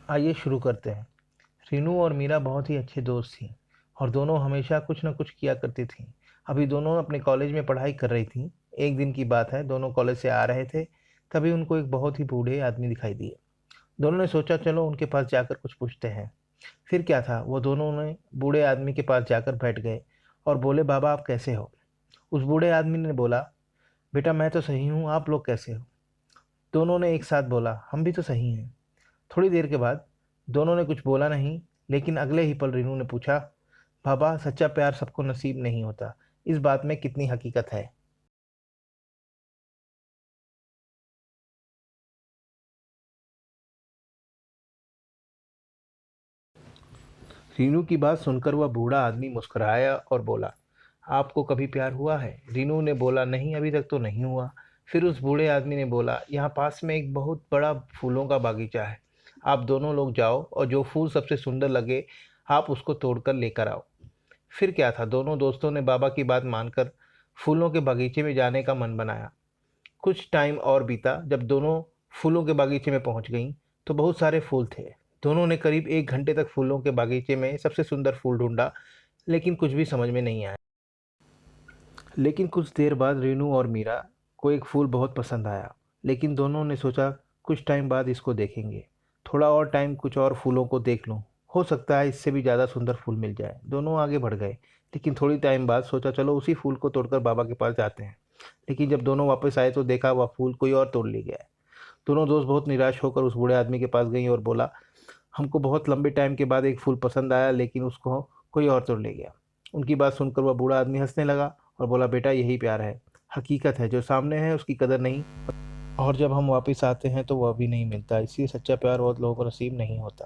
आइए शुरू करते हैं। रीनू और मीरा बहुत ही अच्छे दोस्त थीं और दोनों हमेशा कुछ न कुछ किया करती थीं। अभी दोनों अपने कॉलेज में पढ़ाई कर रही थीं। एक दिन की बात है, दोनों कॉलेज से आ रहे थे, तभी उनको एक बहुत ही बूढ़े आदमी दिखाई दिए। दोनों ने सोचा चलो उनके पास जाकर कुछ पूछते हैं। फिर क्या था, वो दोनों ने बूढ़े आदमी के पास जाकर बैठ गए और बोले, बाबा आप कैसे हो? उस बूढ़े आदमी ने बोला, बेटा मैं तो सही हूँ, आप लोग कैसे हो? दोनों ने एक साथ बोला, हम भी तो सही हैं। थोड़ी देर के बाद दोनों ने कुछ बोला नहीं, लेकिन अगले ही पल रीनू ने पूछा, बाबा सच्चा प्यार सबको नसीब नहीं होता, इस बात में कितनी हकीकत है? रीनू की बात सुनकर वह बूढ़ा आदमी मुस्कुराया और बोला, आपको कभी प्यार हुआ है? रीनू ने बोला, नहीं अभी तक तो नहीं हुआ। फिर उस बूढ़े आदमी ने बोला, यहाँ पास में एक बहुत बड़ा फूलों का बागीचा है, आप दोनों लोग जाओ और जो फूल सबसे सुंदर लगे आप उसको तोड़कर लेकर आओ। फिर क्या था, दोनों दोस्तों ने बाबा की बात मानकर फूलों के बगीचे में जाने का मन बनाया। कुछ टाइम और बीता। जब दोनों फूलों के बागीचे में पहुंच गईं, तो बहुत सारे फूल थे। दोनों ने करीब 1 घंटे तक फूलों के बागीचे में सबसे सुंदर फूल ढूंढा, लेकिन कुछ भी समझ में नहीं आया। लेकिन कुछ देर बाद रीनू और मीरा को एक फूल बहुत पसंद आया, लेकिन दोनों ने सोचा कुछ टाइम बाद इसको देखेंगे। थोड़ा और टाइम, कुछ और फूलों को देख लूं, हो सकता है इससे भी ज़्यादा सुंदर फूल मिल जाए। दोनों आगे बढ़ गए, लेकिन थोड़ी टाइम बाद सोचा चलो उसी फूल को तोड़कर बाबा के पास जाते हैं। लेकिन जब दोनों वापस आए तो देखा वह फूल कोई और तोड़ ले गया है। दोनों दोस्त बहुत निराश होकर उस बूढ़े आदमी के पास गई और बोला, हमको बहुत लंबे टाइम के बाद एक फूल पसंद आया, लेकिन उसको कोई और तोड़ ले गया। उनकी बात सुनकर वह बूढ़ा आदमी हंसने लगा और बोला, बेटा यही प्यार है, हकीकत है, जो सामने है उसकी कदर नहीं, और जब हम वापस आते हैं तो वह भी नहीं मिलता। इसलिए सच्चा प्यार बहुत लोगों को नसीब नहीं होता।